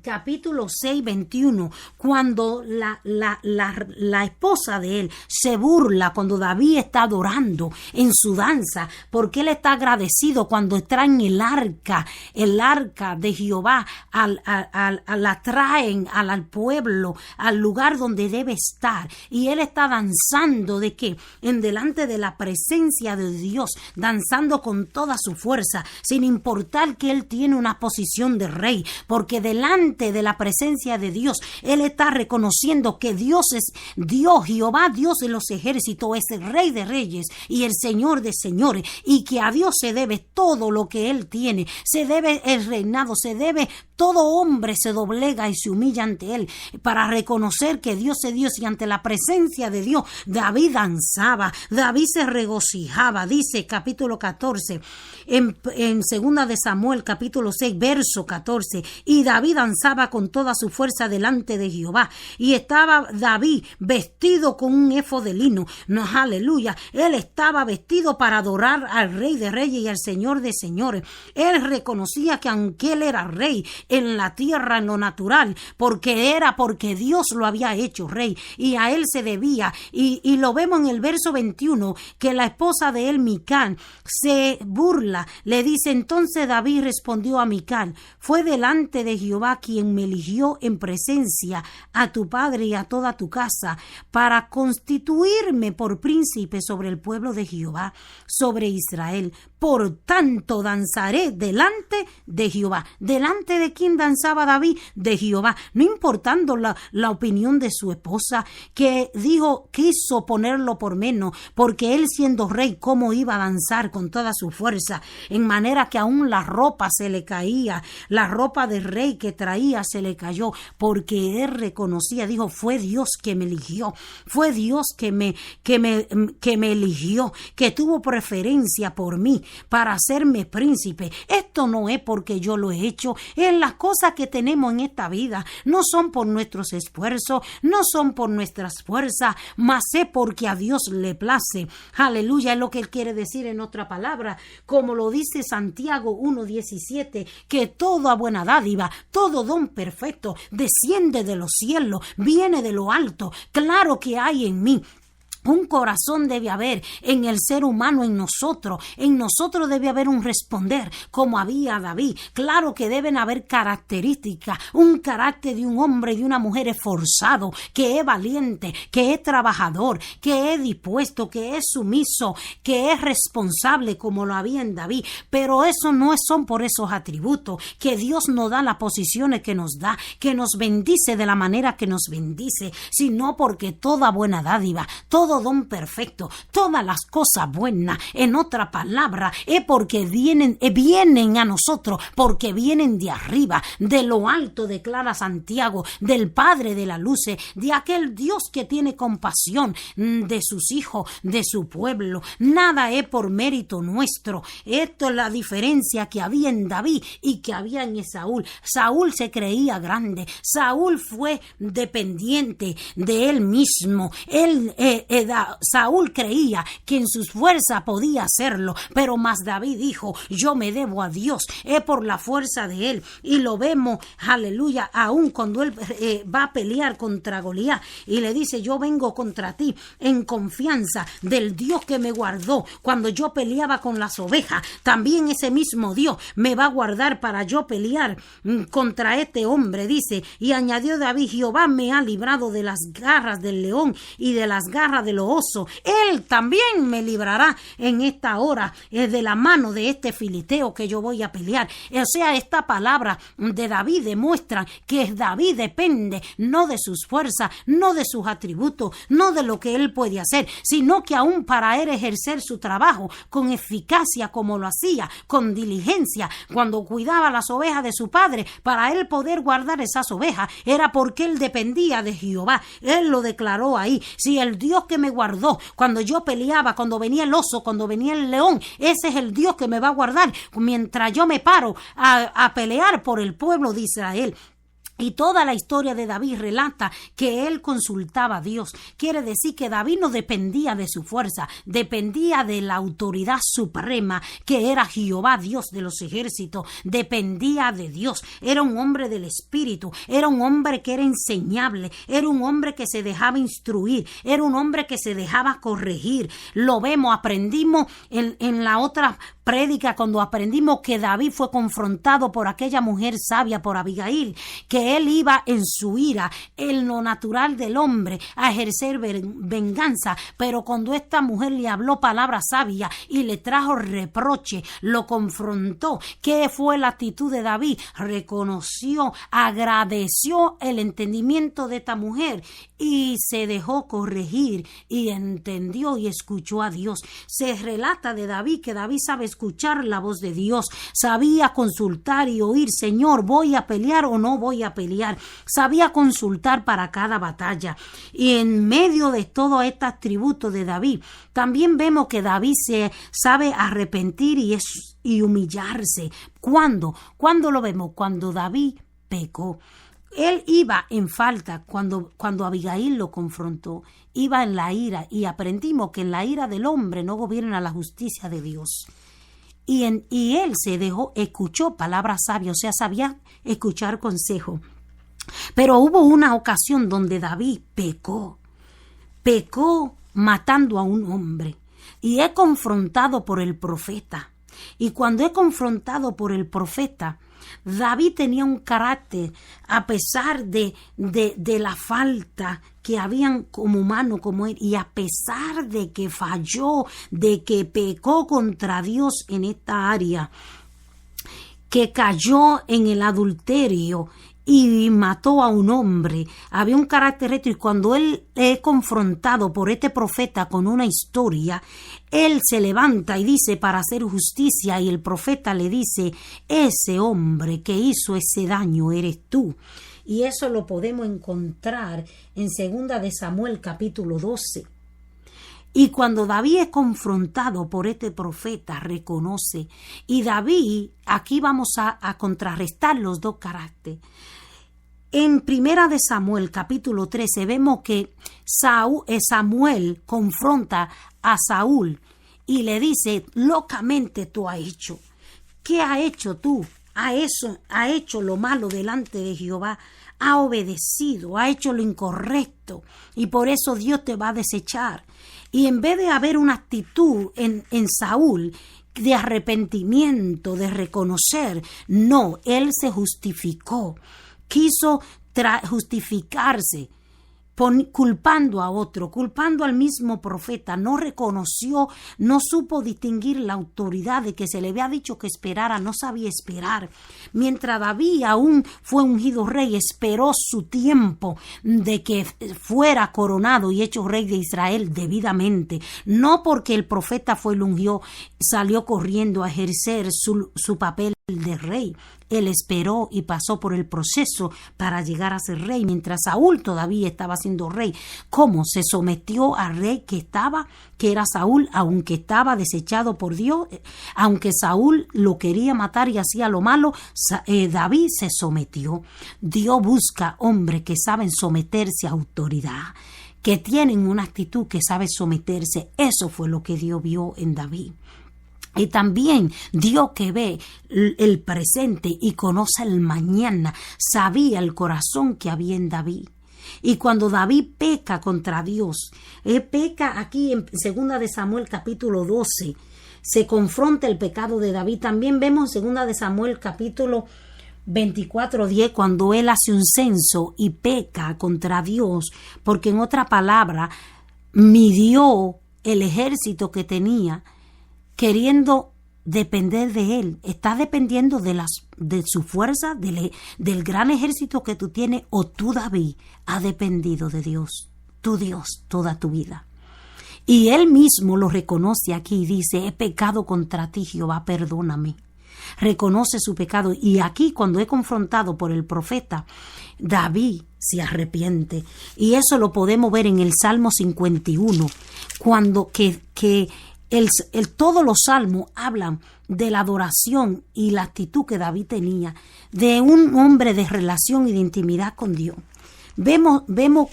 capítulo 6, 21, cuando la esposa de él se burla cuando David está adorando en su danza, porque él está agradecido cuando traen el arca de Jehová, la traen al pueblo, al lugar donde debe estar, y él está danzando ¿de qué? En delante de la presencia de Dios, danzando con toda su fuerza, sin importar que él tiene una posición de rey, porque delante de la presencia de Dios, él está reconociendo que Dios es Dios, Jehová, Dios de los ejércitos, es el Rey de reyes y el Señor de señores, y que a Dios se debe todo lo que él tiene, se debe el reinado, se debe, todo hombre se doblega y se humilla ante él para reconocer que Dios es Dios. Y ante la presencia de Dios, David danzaba, David se regocijaba. Dice capítulo 14 en 2 de Samuel capítulo 6 verso 14, y David danzaba con toda su fuerza delante de Jehová, y estaba David vestido con un efod de lino. No, aleluya, él estaba vestido para adorar al Rey de reyes y al Señor de señores. Él reconocía que aunque él era rey en la tierra, en lo natural, porque Dios lo había hecho rey y a él se debía. Y lo vemos en el verso 21, que la esposa de él, Mical, se burla, le dice: entonces David respondió a Mical: fue delante de Jehová quien me eligió en presencia a tu padre y a toda tu casa para constituirme por príncipe sobre el pueblo de Jehová, sobre Israel. Por tanto danzaré delante de Jehová. ¿Delante de quién danzaba David? De Jehová. No importando la opinión de su esposa, que quiso ponerlo por menos, porque él siendo rey, ¿cómo iba a danzar con toda su fuerza? En manera que aún la ropa se le caía, la ropa de rey que traía se le cayó, porque él reconocía, dijo: fue Dios que me eligió, fue Dios que me eligió, que tuvo preferencia por mí. para hacerme príncipe. Esto no es porque yo lo he hecho. Es las cosas que tenemos en esta vida. No son por nuestros esfuerzos, no son por nuestras fuerzas, mas es porque a Dios le place. Aleluya, es lo que Él quiere decir en otra palabra, como lo dice Santiago 1:17, que toda buena dádiva, todo don perfecto desciende de los cielos, viene de lo alto. Claro que hay en mí. Un corazón debe haber en el ser humano, en nosotros debe haber un responder como había David. Claro que deben haber características, un carácter de un hombre y de una mujer esforzado, que es valiente, que es trabajador, que es dispuesto, que es sumiso, que es responsable como lo había en David. Pero eso no son por esos atributos que Dios nos da las posiciones que nos da, que nos bendice de la manera que nos bendice, sino porque toda buena dádiva, todo don perfecto, todas las cosas buenas, en otra palabra, es porque vienen a nosotros, porque vienen de arriba, de lo alto, declara Santiago, del Padre de las luces, de aquel Dios que tiene compasión de sus hijos, de su pueblo. Nada es por mérito nuestro. Esto es la diferencia que había en David y que había en Saúl. Saúl se creía grande, Saúl fue dependiente de él mismo. Saúl creía que en sus fuerzas podía hacerlo, pero más David dijo, yo me debo a Dios, es por la fuerza de él. Y lo vemos, aleluya, aún cuando él va a pelear contra Goliat y le dice, yo vengo contra ti en confianza del Dios que me guardó cuando yo peleaba con las ovejas. También ese mismo Dios me va a guardar para yo pelear contra este hombre, dice. Y añadió David, Jehová me ha librado de las garras del león y de las garras de los osos. Él también me librará en esta hora de la mano de este filisteo que yo voy a pelear. O sea, esta palabra de David demuestra que David depende no de sus fuerzas, no de sus atributos, no de lo que él puede hacer, sino que aún para él ejercer su trabajo con eficacia como lo hacía, con diligencia, cuando cuidaba las ovejas de su padre, para él poder guardar esas ovejas, era porque él dependía de Jehová. Él lo declaró ahí. Si el Dios que me guardó cuando yo peleaba, cuando venía el oso, cuando venía el león, ese es el Dios que me va a guardar mientras yo me paro a pelear por el pueblo de Israel. Y toda la historia de David relata que él consultaba a Dios. Quiere decir que David no dependía de su fuerza, dependía de la autoridad suprema que era Jehová, Dios de los ejércitos. Dependía de Dios. Era un hombre del espíritu, era un hombre que era enseñable, era un hombre que se dejaba instruir, era un hombre que se dejaba corregir. Lo vemos, aprendimos en la otra prédica cuando aprendimos que David fue confrontado por aquella mujer sabia, por Abigail, que él iba en su ira, en lo natural del hombre, a ejercer venganza, pero cuando esta mujer le habló palabras sabias y le trajo reproche, lo confrontó. ¿Qué fue la actitud de David? Reconoció, agradeció el entendimiento de esta mujer y se dejó corregir y entendió y escuchó a Dios. Se relata de David que David sabe escuchar la voz de Dios, sabía consultar y oír, Señor, ¿voy a pelear o no voy a pelear? Sabía consultar para cada batalla. Y en medio de todo este atributo de David, también vemos que David se sabe arrepentir y humillarse. ¿Cuándo? ¿Cuándo lo vemos? Cuando David pecó. Él iba en falta cuando Abigail lo confrontó, iba en la ira, y aprendimos que en la ira del hombre no gobierna la justicia de Dios. Y él se dejó, escuchó palabras sabias, o sea, sabía escuchar consejo. Pero hubo una ocasión donde David pecó matando a un hombre, y es confrontado por el profeta. Y cuando es confrontado por el profeta, David tenía un carácter, a pesar de la falta que habían como humano como él, y a pesar de que falló, de que pecó contra Dios en esta área, que cayó en el adulterio y mató a un hombre, había un carácter recto. Y cuando él es confrontado por este profeta con una historia, él se levanta y dice para hacer justicia, y el profeta le dice, ese hombre que hizo ese daño eres tú. Y eso lo podemos encontrar en 2 de Samuel capítulo 12. Y cuando David es confrontado por este profeta, reconoce. Y David, aquí vamos a contrarrestar los dos caracteres. En Primera de Samuel, capítulo 13, vemos que Samuel confronta a Saúl y le dice, locamente tú has hecho. ¿Qué has hecho tú? Ha hecho lo malo delante de Jehová, ha obedecido, ha hecho lo incorrecto y por eso Dios te va a desechar. Y en vez de haber una actitud en Saúl de arrepentimiento, de reconocer, no, él se justificó, quiso justificarse, culpando a otro, culpando al mismo profeta, no reconoció, no supo distinguir la autoridad de que se le había dicho que esperara, no sabía esperar. Mientras David aún fue ungido rey, esperó su tiempo de que fuera coronado y hecho rey de Israel debidamente. No porque el profeta fue y lo ungió, salió corriendo a ejercer su papel de rey. Él esperó y pasó por el proceso para llegar a ser rey, mientras Saúl todavía estaba siendo rey. ¿Cómo? Se sometió al rey que era Saúl, aunque estaba desechado por Dios, aunque Saúl lo quería matar y hacía lo malo, David se sometió. Dios busca hombres que saben someterse a autoridad, que tienen una actitud que sabe someterse. Eso fue lo que Dios vio en David. Y también Dios que ve el presente y conoce el mañana, sabía el corazón que había en David. Y cuando David peca contra Dios, peca aquí en 2 de Samuel capítulo 12, se confronta el pecado de David. También vemos en 2 de Samuel capítulo 24:10 cuando él hace un censo y peca contra Dios, porque en otra palabra midió el ejército que tenía, queriendo depender de él. Estás dependiendo de su fuerza, del gran ejército que tú tienes, o tú, David, has dependido de Dios, tu Dios, toda tu vida. Y él mismo lo reconoce aquí y dice, he pecado contra ti, Jehová, perdóname. Reconoce su pecado. Y aquí, cuando es confrontado por el profeta, David se arrepiente. Y eso lo podemos ver en el Salmo 51, cuando todos los salmos hablan de la adoración y la actitud que David tenía, de un hombre de relación y de intimidad con Dios. Vemos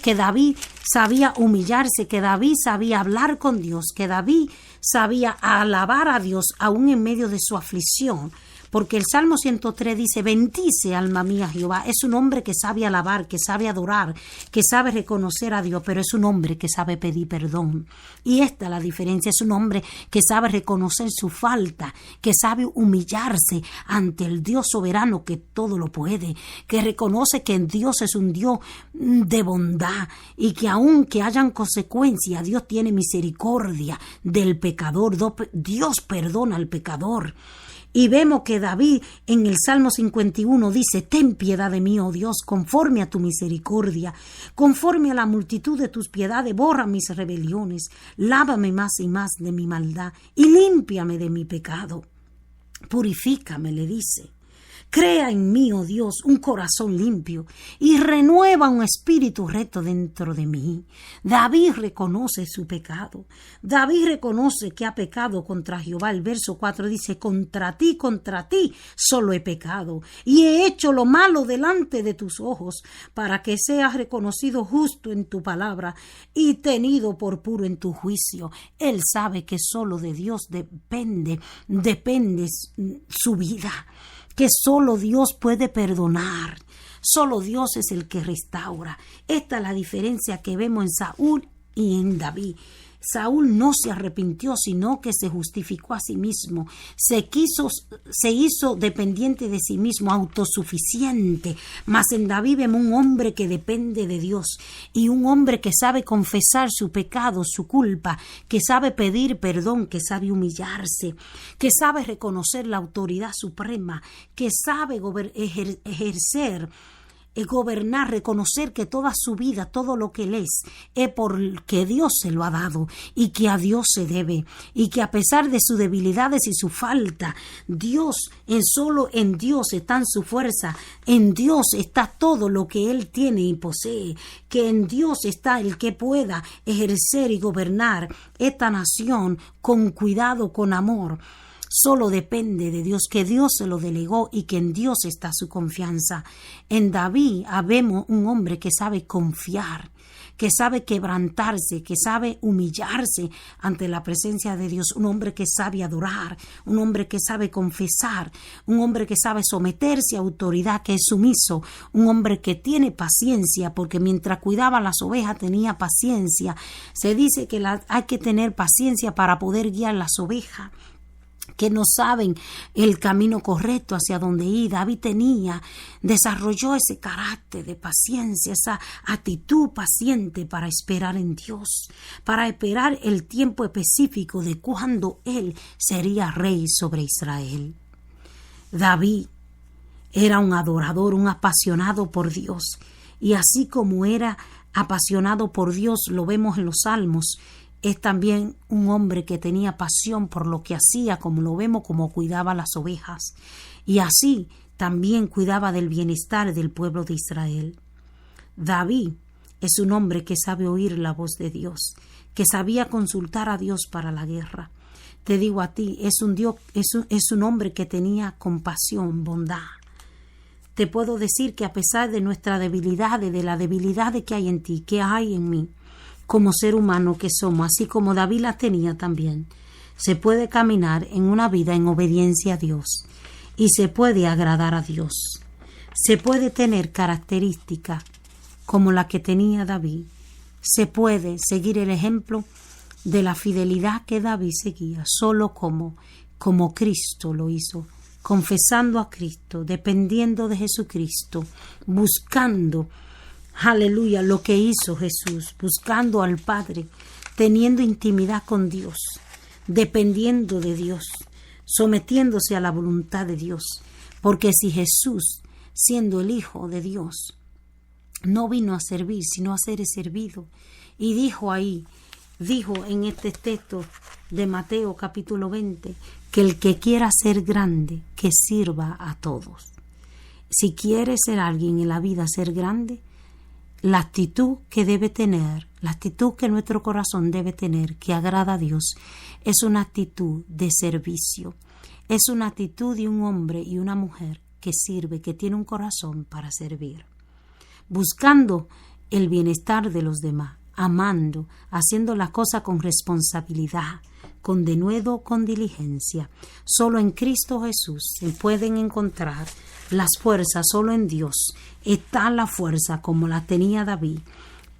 que David sabía humillarse, que David sabía hablar con Dios, que David sabía alabar a Dios aún en medio de su aflicción. Porque el Salmo 103 dice, bendice alma mía Jehová. Es un hombre que sabe alabar, que sabe adorar, que sabe reconocer a Dios, pero es un hombre que sabe pedir perdón. Y esta es la diferencia, es un hombre que sabe reconocer su falta, que sabe humillarse ante el Dios soberano que todo lo puede, que reconoce que Dios es un Dios de bondad y que aunque hayan consecuencias, Dios tiene misericordia del pecador. Dios perdona al pecador. Y vemos que David en el Salmo 51 dice, ten piedad de mí, oh Dios, conforme a tu misericordia, conforme a la multitud de tus piedades, borra mis rebeliones, lávame más y más de mi maldad y límpiame de mi pecado. Purifícame, le dice. Crea en mí, oh Dios, un corazón limpio y renueva un espíritu recto dentro de mí. David reconoce su pecado. David reconoce que ha pecado contra Jehová. El verso 4 dice, contra ti solo he pecado y he hecho lo malo delante de tus ojos, para que seas reconocido justo en tu palabra y tenido por puro en tu juicio. Él sabe que solo de Dios depende su vida, que solo Dios puede perdonar, solo Dios es el que restaura. Esta es la diferencia que vemos en Saúl y en David. Saúl no se arrepintió, sino que se justificó a sí mismo, se hizo dependiente de sí mismo, autosuficiente. Mas en David vemos un hombre que depende de Dios y un hombre que sabe confesar su pecado, su culpa, que sabe pedir perdón, que sabe humillarse, que sabe reconocer la autoridad suprema, que sabe ejercer gobernar, reconocer que toda su vida, todo lo que él es porque Dios se lo ha dado y que a Dios se debe, y que a pesar de sus debilidades y su falta, solo en Dios está su fuerza, en Dios está todo lo que él tiene y posee, que en Dios está el que pueda ejercer y gobernar esta nación con cuidado, con amor. Solo depende de Dios, que Dios se lo delegó y que en Dios está su confianza. En David vemos un hombre que sabe confiar, que sabe quebrantarse, que sabe humillarse ante la presencia de Dios, un hombre que sabe adorar, un hombre que sabe confesar, un hombre que sabe someterse a autoridad, que es sumiso, un hombre que tiene paciencia, porque mientras cuidaba las ovejas tenía paciencia. Se dice que hay que tener paciencia para poder guiar las ovejas que no saben el camino correcto hacia donde ir. David desarrolló ese carácter de paciencia, esa actitud paciente para esperar en Dios, para esperar el tiempo específico de cuando él sería rey sobre Israel. David era un adorador, un apasionado por Dios, y así como era apasionado por Dios, lo vemos en los Salmos, es también un hombre que tenía pasión por lo que hacía, como lo vemos, como cuidaba las ovejas. Y así también cuidaba del bienestar del pueblo de Israel. David es un hombre que sabe oír la voz de Dios, que sabía consultar a Dios para la guerra. Te digo a ti, es un hombre que tenía compasión, bondad. Te puedo decir que a pesar de nuestra debilidad, de la debilidad que hay en ti, que hay en mí, como ser humano que somos, así como David la tenía también, se puede caminar en una vida en obediencia a Dios y se puede agradar a Dios. Se puede tener características como la que tenía David. Se puede seguir el ejemplo de la fidelidad que David seguía, solo como Cristo lo hizo, confesando a Cristo, dependiendo de Jesucristo, buscando aleluya, lo que hizo Jesús, buscando al Padre, teniendo intimidad con Dios, dependiendo de Dios, sometiéndose a la voluntad de Dios. Porque si Jesús, siendo el Hijo de Dios, no vino a servir, sino a ser servido, y dijo en este texto de Mateo capítulo 20, que el que quiera ser grande, que sirva a todos. Si quiere ser alguien en la vida, ser grande, la actitud que debe tener, la actitud que nuestro corazón debe tener, que agrada a Dios, es una actitud de servicio. Es una actitud de un hombre y una mujer que sirve, que tiene un corazón para servir. Buscando el bienestar de los demás, amando, haciendo las cosas con responsabilidad, con denuedo, con diligencia. Solo en Cristo Jesús se pueden encontrar las fuerzas, solo en Dios está la fuerza como la tenía David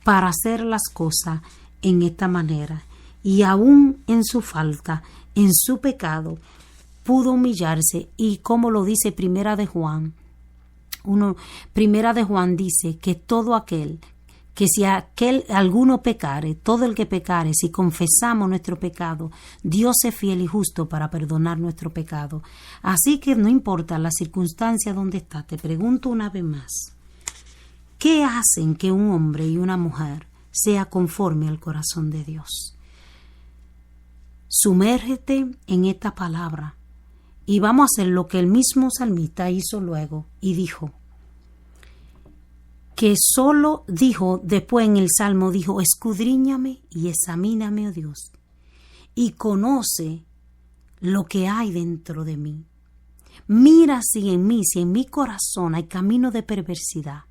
para hacer las cosas en esta manera. Y aún en su falta, en su pecado, pudo humillarse, y como lo dice Primera de Juan dice que todo aquel, que si alguno pecare, todo el que pecare, si confesamos nuestro pecado, Dios es fiel y justo para perdonar nuestro pecado. Así que no importa la circunstancia donde está, te pregunto una vez más, ¿qué hacen que un hombre y una mujer sea conforme al corazón de Dios? Sumérgete en esta palabra y vamos a hacer lo que el mismo salmista hizo luego y dijo, que solo dijo, después en el Salmo dijo, escudriñame y examíname, oh Dios, y conoce lo que hay dentro de mí. Mira si en mi corazón hay camino de perversidad.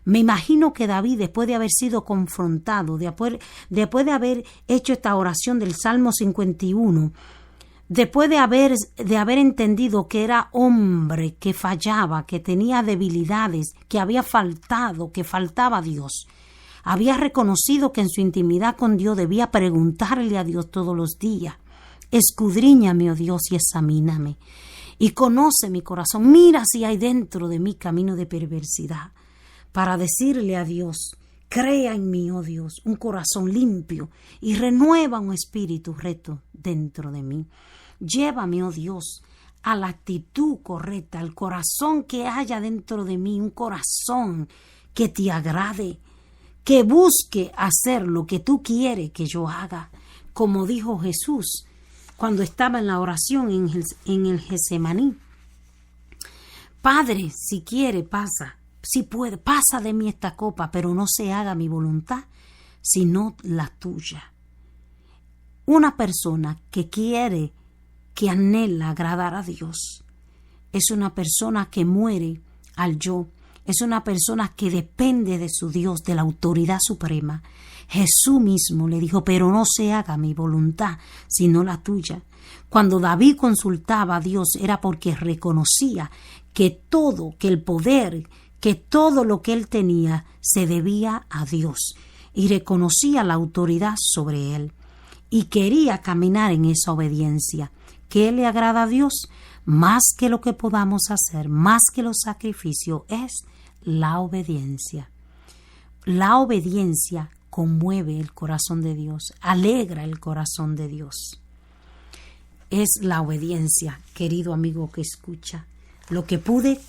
Me imagino que David, después de haber sido confrontado, después de haber hecho esta oración del Salmo 51, después de haber entendido que era hombre, que fallaba, que tenía debilidades, que había faltado, que faltaba a Dios, había reconocido que en su intimidad con Dios debía preguntarle a Dios todos los días, escudriñame, oh Dios, y examíname, y conoce mi corazón, mira si hay dentro de mí camino de perversidad, para decirle a Dios, crea en mí, oh Dios, un corazón limpio y renueva un espíritu recto dentro de mí. Llévame, oh Dios, a la actitud correcta, al corazón que haya dentro de mí, un corazón que te agrade, que busque hacer lo que tú quieres que yo haga, como dijo Jesús cuando estaba en la oración en el Getsemaní. Padre, si quiere, pasa, si puede, pasa de mí esta copa, pero no se haga mi voluntad, sino la tuya. Una persona que quiere, que anhela agradar a Dios, es una persona que muere al yo, es una persona que depende de su Dios, de la autoridad suprema. Jesús mismo le dijo, pero no se haga mi voluntad, sino la tuya. Cuando David consultaba a Dios era porque reconocía que el poder, que todo lo que él tenía se debía a Dios y reconocía la autoridad sobre él y quería caminar en esa obediencia. ¿Qué le agrada a Dios? Más que lo que podamos hacer, más que los sacrificios, es la obediencia. La obediencia conmueve el corazón de Dios, alegra el corazón de Dios. Es la obediencia, querido amigo que escucha. Lo que pude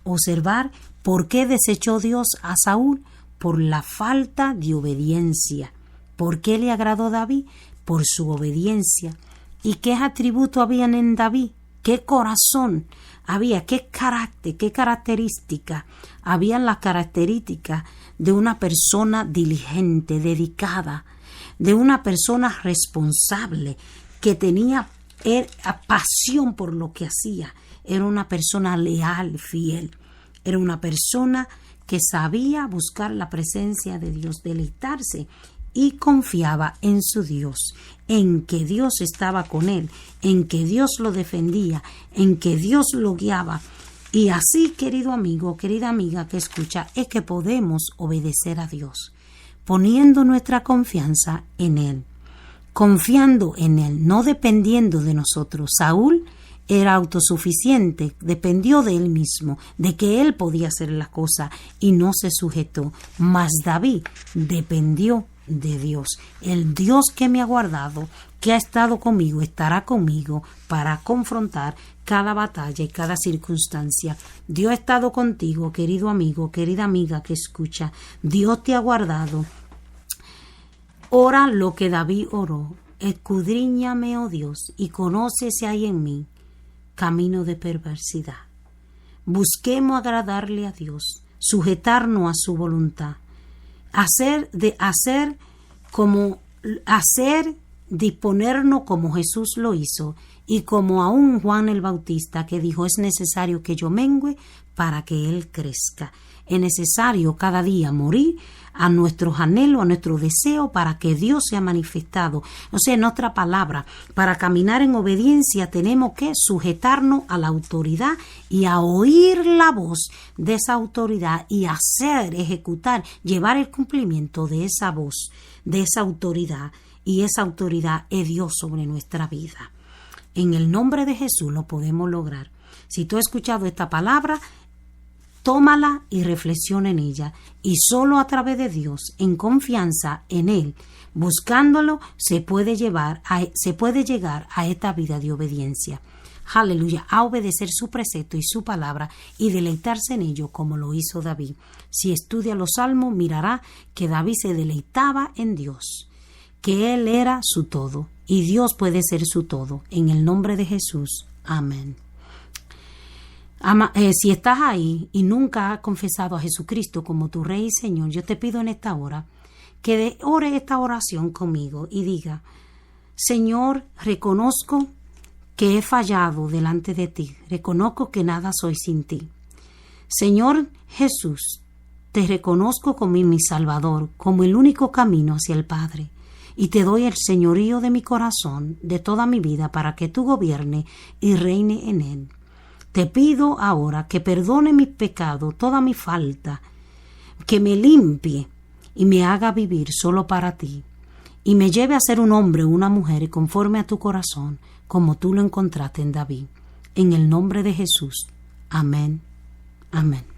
observar, ¿por qué desechó Dios a Saúl? Por la falta de obediencia. ¿Por qué le agradó David? Por su obediencia. ¿Y qué atributos habían en David? ¿Qué corazón había? ¿Qué carácter? ¿Qué característica? Habían las características de una persona diligente, dedicada, de una persona responsable, que tenía pasión por lo que hacía. Era una persona leal, fiel. Era una persona que sabía buscar la presencia de Dios, deleitarse, y confiaba en su Dios, en que Dios estaba con él, en que Dios lo defendía, en que Dios lo guiaba. Y así, querido amigo, querida amiga que escucha, es que podemos obedecer a Dios, poniendo nuestra confianza en Él, confiando en Él, no dependiendo de nosotros. Saúl era autosuficiente, dependió de él mismo, de que él podía hacer las cosas y no se sujetó. Mas David dependió de Dios. El Dios que me ha guardado, que ha estado conmigo, estará conmigo para confrontar cada batalla y cada circunstancia. Dios ha estado contigo, querido amigo, querida amiga que escucha. Dios te ha guardado. Ora lo que David oró. Escudriñame, oh Dios, y conoce si hay en mí camino de perversidad. Busquemos agradarle a Dios, sujetarnos a su voluntad, disponernos como Jesús lo hizo y como aún Juan el Bautista, que dijo: es necesario que yo mengüe para que Él crezca. Es necesario cada día morir a nuestros anhelos, a nuestros deseos, para que Dios sea manifestado. O sea, en otra palabra, para caminar en obediencia tenemos que sujetarnos a la autoridad y a oír la voz de esa autoridad y hacer, ejecutar, llevar el cumplimiento de esa voz, de esa autoridad. Y esa autoridad es Dios sobre nuestra vida. En el nombre de Jesús lo podemos lograr. Si tú has escuchado esta palabra, tómala y reflexiona en ella. Y solo a través de Dios, en confianza en Él, buscándolo, se puede llegar a esta vida de obediencia. Aleluya, a obedecer su precepto y su palabra y deleitarse en ello como lo hizo David. Si estudia los salmos, mirará que David se deleitaba en Dios, que Él era su todo y Dios puede ser su todo. En el nombre de Jesús. Amén. Si estás ahí y nunca has confesado a Jesucristo como tu Rey y Señor, yo te pido en esta hora que ore esta oración conmigo y diga: Señor, reconozco que he fallado delante de ti, reconozco que nada soy sin ti. Señor Jesús, te reconozco como mi Salvador, como el único camino hacia el Padre, y te doy el señorío de mi corazón, de toda mi vida, para que tú gobiernes y reine en él. Te pido ahora que perdone mis pecados, toda mi falta, que me limpie y me haga vivir solo para ti, y me lleve a ser un hombre o una mujer conforme a tu corazón, como tú lo encontraste en David. En el nombre de Jesús. Amén. Amén.